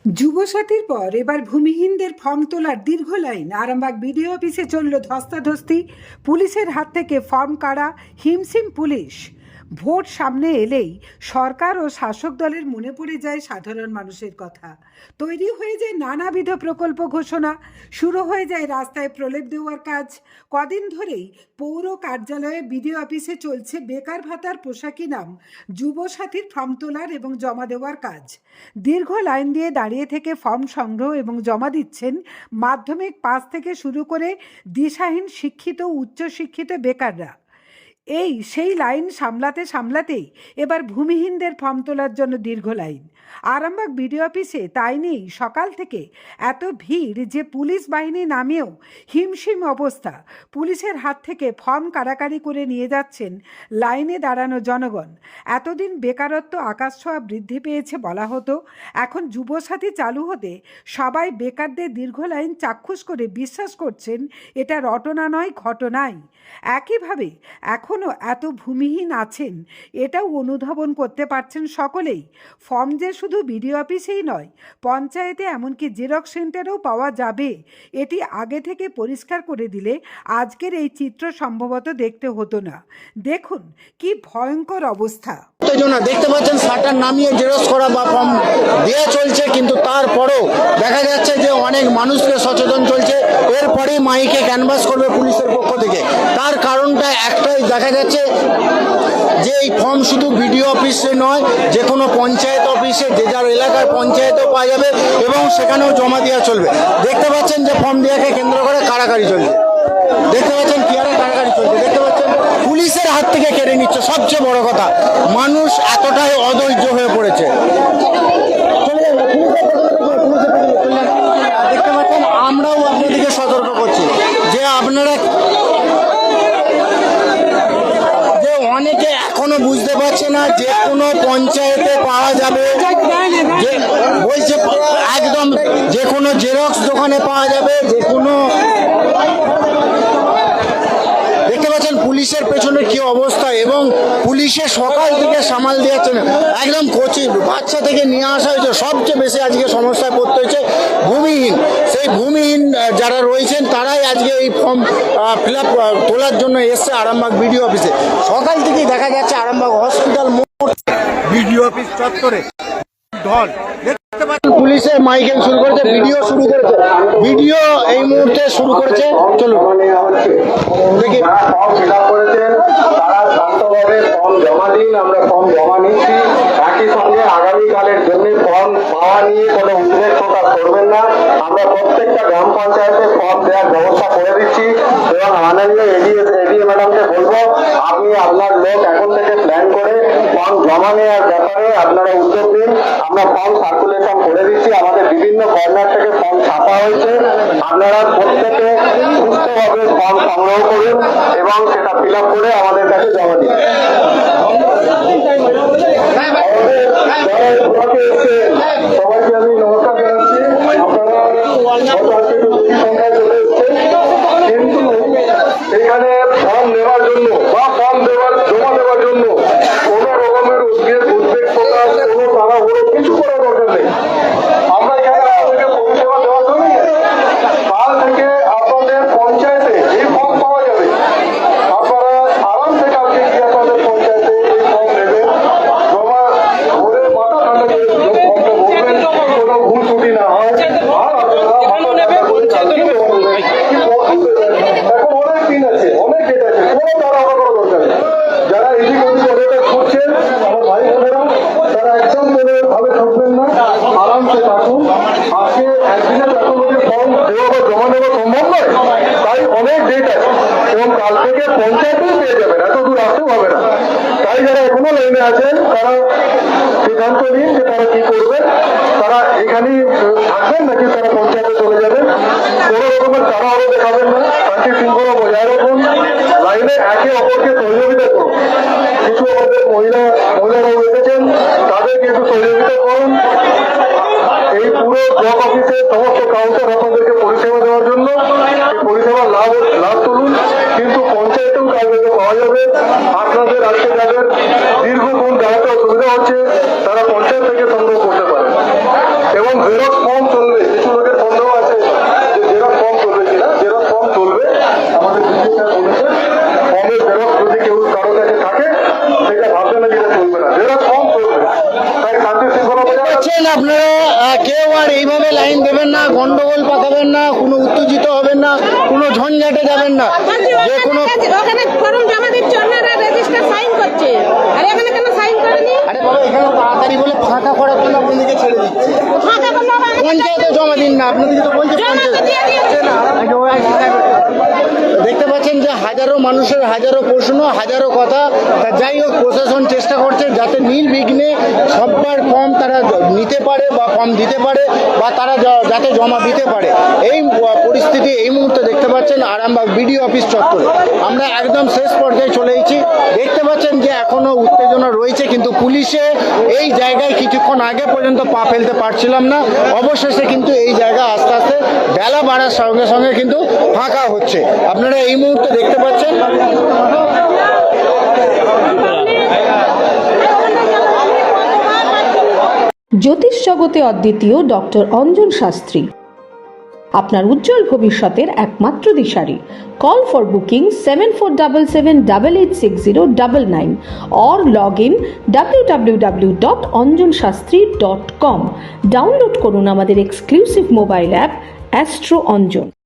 যুবসাথীর পর এবার ভূমিহীনদের ফর্ম তোলার দীর্ঘ লাইন। আরামবাগ বিডিও অফিসে চলল ধস্তাধস্তি, পুলিশের হাত থেকে ফর্ম কাড়া, হিমশিম পুলিশ। ভোট সামনে এলেই সরকার ও শাসক দলের মনে পড়ে যায় সাধারণ মানুষের কথা। তৈরি হয়ে যায় নানাবিধ প্রকল্প ঘোষণা, শুরু হয়ে যায় রাস্তায় প্রলেপ দেওয়ার কাজ। কদিন ধরেই পৌর কার্যালয়ে বিডিও অফিসে চলছে বেকার ভাতার পোশাকি নাম যুবসাথীর ফর্ম তোলার এবং জমা দেওয়ার কাজ। দীর্ঘ লাইন দিয়ে দাঁড়িয়ে থেকে ফর্ম সংগ্রহ এবং জমা দিচ্ছেন মাধ্যমিক পাস থেকে শুরু করে দিশাহীন শিক্ষিত উচ্চশিক্ষিত বেকাররা। সেই লাইন সামলাতেই এবার ভূমিহীনদের ফর্ম তোলার জন্য দীর্ঘ লাইন। আরামবাগ বিডিও অফিসে তাই নেই সকাল থেকে এত ভিড় যে পুলিশ বাহিনী নামেও হিমশিম অবস্থা। পুলিশের হাত থেকে ফর্ম কাড়াকাড়ি করে নিয়ে যাচ্ছেন লাইনে দাঁড়ানো জনগণ। এতদিন বেকারত্ব আকাশছোঁয়া বৃদ্ধি পেয়েছে বলা হতো, এখন যুবসাথী চালু হতে সবাই বেকারদের দীর্ঘ লাইন চাক্ষুষ করে বিশ্বাস করছেন এটা রটনা নয়, ঘটনাই। একইভাবে এখনও এত ভূমিহীন আছেন এটাও অনুধাবন করতে পারছেন সকলেই। ফর্ম যে শুধু বিডিও অফিসেই নয়, পঞ্চায়েতে এমনকি জেরক্স সেন্টারেও পাওয়া যাবে, এটি আগে থেকে পরিষ্কার করে দিলে আজকের এই চিত্র সম্ভবত দেখতে হতো না। দেখুন কি ভয়ঙ্কর অবস্থা। দেখতে পাচ্ছেন শাটার নামিয়ে জেরক্স করা বা ফর্ম দেওয়া চলছে, কিন্তু তারপরেও দেখা যাচ্ছে যে অনেক মানুষকে সচেতন চলছে। এরপরেই মাইকে ক্যানভাস করবে পুলিশের পক্ষ থেকে। তার কারণটা একটাই, দেখা যাচ্ছে যে এই ফর্ম শুধু বিডিও অফিসে নয়, যে কোনো পঞ্চায়েত অফিসে, যে যার এলাকার পঞ্চায়েতেও পাওয়া যাবে এবং সেখানেও জমা দেওয়া চলবে। দেখতে পাচ্ছেন যে ফর্ম দেওয়াকে কেন্দ্র করে কাড়াকাড়ি চলছে। দেখতে পাচ্ছেন কি আরে কাড়াকাড়ি চলছে। দেখতে পাচ্ছেন পুলিশের হাত থেকে কেড়ে নিচ্ছে। সবচেয়ে বড় কথা, মানুষ এতটাই অধৈর্য হয়ে পড়েছে। দেখতে পাচ্ছেন, আমরাও আপনাদেরকে সতর্ক করছি যে আপনারা, যে অনেকে এখনো বুঝতে পারছে না যে কোনো পঞ্চায়েতে পাওয়া যাবে, বলছে একদম যে কোনো জেরক্স দোকানে পাওয়া যাবে, যে কোনো। দেখতে পাচ্ছেন পুলিশের পেছনে কি অবস্থা, এবং পুলিশের সকাল থেকে সামাল দিয়েছে না। একদম কচি বাচ্চা থেকে নিয়ে আসা হয়েছে। সবচেয়ে বেশি আজকে সমস্যায় পড়তে হয়েছে ভূমিহীন। সেই ভূমিহীন যারা রয়েছেন তারাই আজকে এই ফর্ম ফিল আপ তোলার জন্য এসছে আরামবাগ বিডিও অফিসে। সকাল থেকেই দেখা যাচ্ছে আরামবাগ হসপিটাল মোড়, বিডিও অফিস চত্বরে ঢল। দেখতে পাচ্ছেন পুলিশের মাইকিং শুরু করেছে, ভিডিও শুরু করেছে, ভিডিও এই মুহূর্তে শুরু করেছে। চলুন দেখি। ফর্ম ফিল আপ করেছেন তারা শান্তভাবে ফর্ম জমা দিন, আমরা ফর্ম জমা নিচ্ছি। একই সঙ্গে আগামীকালের জন্য ফর্ম পাওয়া নিয়ে কোনো উদ্বেগ প্রকাশ করবেন না। আমরা প্রত্যেকটা গ্রাম পঞ্চায়েতে ফর্ম দেওয়ার ব্যবস্থা করে দিচ্ছি এবং মাননীয় এডিএ ম্যাডামকে বলবো, আপনি আপনার লোক এখন থেকে প্ল্যান করে ফর্ম জমা নেওয়ার ব্যাপারে আপনারা উদ্যোগ নিন। আমরা ফর্ম সার্কুলেশন করে দিচ্ছি, আমাদের বিভিন্ন কর্নার থেকে ফর্ম ছাপা হয়েছে। আপনারা প্রত্যেকে সুস্থভাবে ফর্ম সংগ্রহ করুন এবং সেটা ফিল আপ করে আমাদের কাছে জমা দিন। সবাইকে আমি নমস্কার জানাচ্ছি। আপনারা সংখ্যায় চলে এসছেন, কিন্তু এখানে ফর্ম নেওয়ার জন্য বা ফর্ম জমা দেওয়ার জন্য কোনো রকমের উদ্বেগ প্রকাশ, কোনো তাড়াহুড়ো কিছু করার দরকার নেই। আমরা এখানে আপনাদেরকে পরিষেবা দেওয়ার জন্য কাল থেকে আপনাদের পঞ্চায়েতে এই ফর্ম পাওয়া যাবে। আপনারা আরামসে কালকে গিয়ে আপনাদের পঞ্চায়েতে এই ফর্ম নেবেন, জমা ভরে মাথা ঠান্ডা করে ফর্মটা ভরবেন, কোনো ভুল ত্রুটি না হয়। আর আপনারা এখন অনেক দিন আছে, অনেক ডেট আছে, কোনো তাড়াহুড়ো করার দরকার নেই। যারা এদিক ওদিক অনেকটা ঘুরছেন আমার ভাই বোনেরা, তারা একদম ভাবে থাকবেন না, আরামসে থাকুন। আজকে একদিনে এতগুলি ফর্ম দেওয়া বা জমা নেওয়া সম্ভব নয়, তাই অনেক ডেট আছে এবং কাল থেকে পঞ্চায়েতেই পেয়ে যাবেন, এত দূর আসতেও হবে না। তাই যারা এখনো লাইনে আছেন তারা সিদ্ধান্ত নিন যে তারা কি করবেন। তারা এখানেই থাকবেন নাকি তারা পঞ্চায়েতে চলে যাবেন। কোনো রকমের তাড়াহুড়ো দেখাবেন না, শান্তি শৃঙ্খলা বজায় রাখুন, লাইনে একে অপরকে সহযোগিতা করুন। কিছু আমাদের মহিলারাও রেখেছেন, তাদেরকে একটু সহযোগিতা করুন। এই পুরো ব্লক অফিসে সমস্ত কাউন্টার আপনাদেরকে পরিষেবা দেওয়ার জন্য এই পরিষেবার লাভ তুলুন। কিন্তু পঞ্চায়েতেও কাজ পাওয়া যাবে। আপনাদের আজকে যাদের দীর্ঘক্ষণ দাঁড়াতে অসুবিধা হচ্ছে তারা পঞ্চায়েত থেকে সংগ্রহ করতে পারেন এবং জেরক্স ফর্ম চলবে, কিছু লোকের সন্দেহ আছে যে জেরক্স ফর্ম চলবে কিনা। জেরক্স ফর্ম চলবে, আমাদের বিজেপি বলেছে ফর্মের জেরক্স যদি কেউ কারো কাছে থাকে সেটা ভাববে না যেটা চলবে না, জেরক্স ফর্ম চলবে। তাই শান্তি শৃঙ্খলা বজায় রাখতে বলছেন আপনারা কেউ আর এইভাবে লাইন দেবেন না, গন্ডগোল পাকাবেন না, কোনো উত্তেজিত হবেন না, কোনো ঝঞ্ঝাটে যাবেন না, যে কোনো ওখানে ফর্ম জমা দিচ্ছে, অন্যরা রেজিস্টার সাইন করছে, আর এখানে কেন সাইন করেনি? আরে বাবা এখানে তাড়াতাড়ি বলে ফাঁকা করার জন্য আপনাদেরকে ছেড়ে দিচ্ছে। ফাঁকা করলে হবে, আমাকে পঞ্চায়েতে জমা দিন না, আপনাদেরকে তো বলছে জমা তো পঞ্চায়েত। দিয়ে দিয়েছে। দেখতে পাচ্ছেন যে হাজারো মানুষের হাজারো প্রশ্ন, হাজারো কথা। তা যাই হোক, প্রশাসন চেষ্টা করছে যাতে নির্বিঘ্নে সবার ফর্ম তারা নিতে পারে বা ফর্ম দিতে পারে বা তারা যাতে জমা দিতে পারে। এই পরিস্থিতি এই মুহূর্তে দেখতে পাচ্ছেন আরামবাগ বিডিও অফিস চত্বরে। আমরা একদম শেষ পর্যায়ে চলে এসেছি। দেখতে পাচ্ছেন যে এখনো উত্তেজনা রয়েছে, কিন্তু পুলিশে এই জায়গায় কিছুক্ষণ আগে পর্যন্ত পা ফেলতে পারছিলাম না। অবশেষে কিন্তু এই জায়গা আস্তে আস্তে বেলা বাড়ার সঙ্গে সঙ্গে কিন্তু ফাঁকা হচ্ছে। আপনারা এই মুহূর্তে দেখতে পাচ্ছেন। জ্যোতিষ জগতে অদ্বিতীয় ডক্টর অঞ্জন শাস্ত্রী আপনার উজ্জ্বল ভবিষ্যতের একমাত্র দিশারি। Call for booking 7477886099 or log in www.anjanshastri.com। Download করুন আমাদের exclusive mobile app astro Anjan.